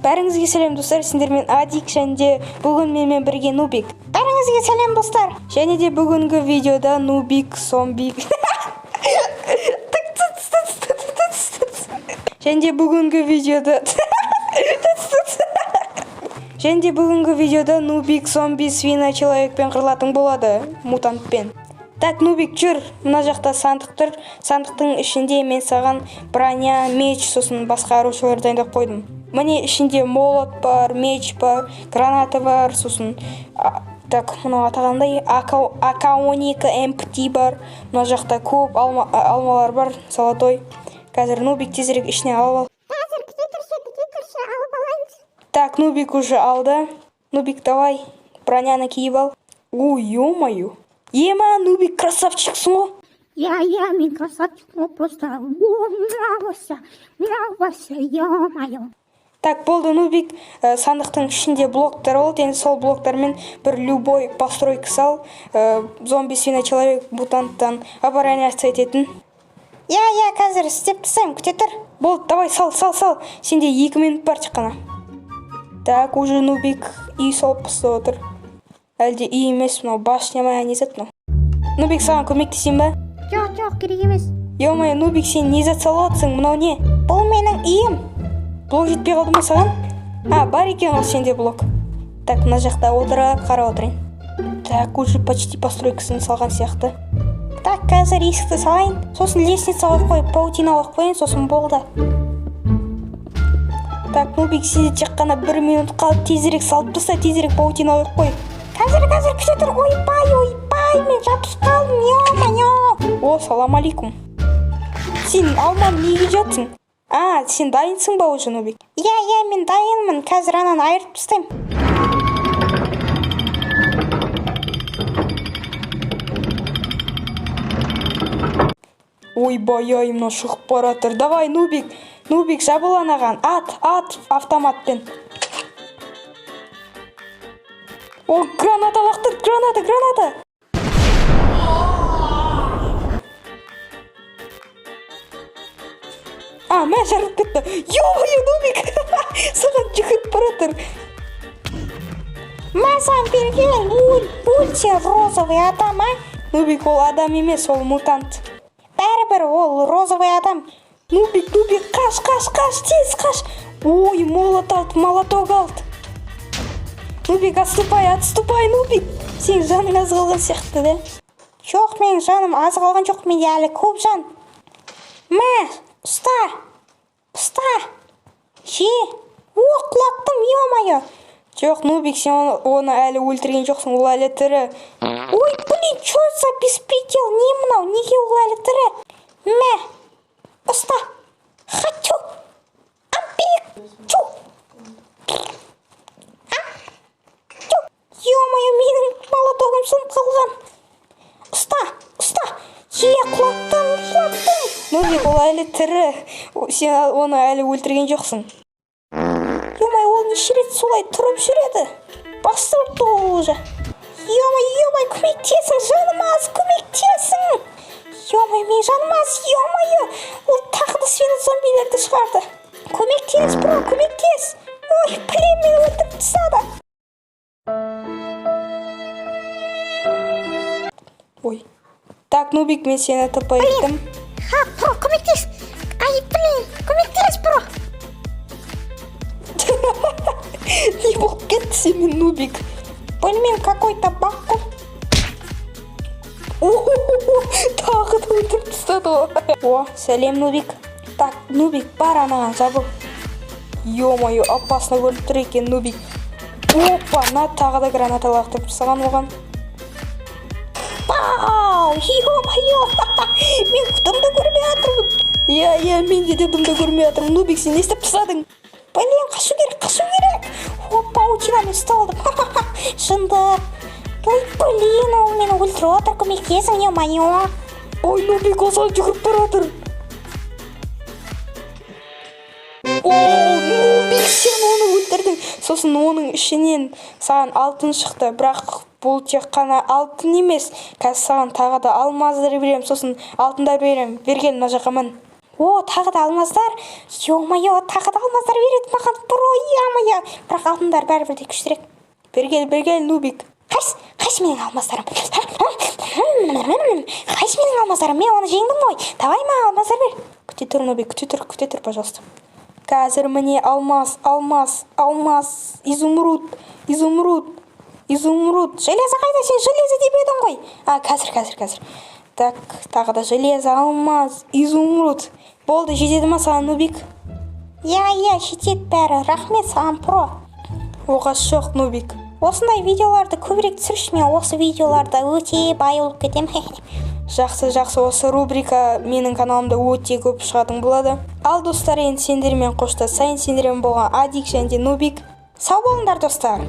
Бәріңізге сәлем достар, сендермен Адик және де бүгін менімен бірге Нубик. Бәріңізге сәлем достар. Және де бүгінгі видеода Нубик, Сомбик. Және де бүгінгі видеода Нубик, Зомби, Свина, Человекпен қырылатын болады, мутантпен. Так, Нубик, жүр, мына жақта сандық тұр. Сандықтың ішінде мен саған броня, меч, сосын басқа арушылар дайындап қойдым. Міне ішінде молот бар, меч бар, граната бар, сосын так, мынау атағандай АК-12 МПТ бар. Мына жақта көп алмалар бар, золотой. Қазір Нубик тезірек ішіне алып ал. Қазір кітірші алып алайыныз. Так, Нубик уже алды. Нубик, давай, броняны киіп ал. Ой, ё-моё. Ема, Нубик, красавчиксың ғой. Я, мен красавчик, но просто нравился, ё-моё. Так, болды, Нубик, сандықтың ішінде блоктар болды, енді сол блоктармен бір любой постройка сал, зомби, свина, человек, мутанттан обороняться ететін. Я, қазір істеп тастаймын, күте тұр. Болды, давай, сал. Сенде 2 минут бар тек қана. Так, уже Нубик үй салып бастап отыр. Әлде үй емес, мынау башня ма, не зат мынау? Нубик, саған көмектесейін ба? Жоқ, керек емес. Ё-моё, Нубик, сен не зат салып отырсың, мынау не? Бұл менің үйім. Блок жетпей қалды ма саған? Бар екен ғой сенде блок. Так, мына жақта отырып, қарап отырайын. Так, уже почти постройкасын салған сияқты. Так, қазір есікті салайын, сосын лестницаға қойып, паутинаға қойын, сосын болды. Так, Нубик, сенде тек қана 1 минут қалып, тезірек салып таста, тезірек паутинаға қой. Қазір күте тұр. Ойбай, мен жабысып қалдым, ё-моё. О, салам алейкум. Сен алманы неге жатсың? Сен дайынсың ба уже, Нубик? Я, мен дайынмын, қазір ананы айырып тастаймын. Ойбай, мына шығып баратыр. Давай, Нубик, жабыл анаған. Ат, автоматпен. О, граната лақтыр, граната. Мә жарып кетті. Ё-моё, Нубик, саған жүгіріп баратыр. Мә саған берген, өлсе розовый адам, Нубик, ол адам емес, ол мутант. Бәрібір ол розовый адам. Нубик, қаш, тез қаш. Ой, молоток алды. Нубик, отступай, Нубик. Сен жаның аз қалған сияқты, да? Жоқ, менің жаным аз қалған жоқ, менде әлі көп жан. Мә, ұста. Құлаттым, ё-моё. Жоқ, Нубик, сен оны әлі өлтірген жоқсың, ол әлі тірі. Ой, блин, чё за беспредел, не мынау, неге ол әлі тірі? Мә, ұста. Хочу. Ё-моё, менің молотогым сынып қалған. Ұста. Құлаттым. Нубик, ол әлі тірі. Сен оны әлі өлтірген жоқсың. Ё-моё, ол неше рет солай тұрып жүреді. Бастырыпты ол уже. Ё-моё, көмектесің, жаным аз, көмектесің. Ё-моё, мен жаным аз, ё-моё. Ол тағы да свина зомбилерді шығарды. Көмектес, бро, көмектес. Ой, блин, мені өлтіріп тастады. Ой. Так, Нубик, мен сені таппай еттім. Бро, көмектес. Көмектес, бро. Не болып кетті сен, Нубик. Білмеймін, какой-то баққыл. Тағы да өлтіріп тастады ғой. О, сәлем, Нубик. Так, Нубик, бар анаған жабыл. Ё-моё, опасно көріп тұр екен, Нубик. Опа, тағы да граната лақтырып тастаған оған. Пау, ё-моё, мен дымды көрмей атырмын. Я, мен де дымды көрмей атырмын. Нубик, сен не істеп тастадың? Блин, қашу керек. О, паутинамен ұсталдым. Шындық. Ой, блин, ол мені өлтіріп отыр, көмектесің, ё-моё. Ой, Нубик, ол саған жүгіріп баратыр. О, Нубик, сен оны өлтірдің. Сосын оның ішінен саған алтын шықты, бірақ бұл тек қана алтын емес. Қазір саған тағы да алмаздар берем, сосын алтындар берем. Берген мына жаққа мін. О, тағы да алмаздар. Ё-моё, тағы да алмаздар береді маған. Бро, иә, бірақ алтындар бәрібір де күштірек. Бір кел, Нубик. Қайсы менің алмастарым? Қайсы менің алмастарым? Мен оны жеңдім ғой. Давай маған алмастар бер. Күте тұр, Нубик, күте тұр, пожалуйста. Қазір міне алмас, изумруд. Железо қайда? Сен железо деп едің ғой. Қазір. Так, тағы да железо, алмаз, изумруд. Болды, жетеді ма саған, Нубик? Иә, жетеді бәрі. Рахмет саған, про. Оғаш жоқ, Нубик. Осындай видеоларды көбірек түсірші, мен осы видеоларда өте бай болып кетем. Жақсы, осы рубрика менің каналымда өте көп шығатын болады. Ал достар, енді сендермен қоштасайын. Сендермен болған Адик және Нубик. Сау болыңдар достар.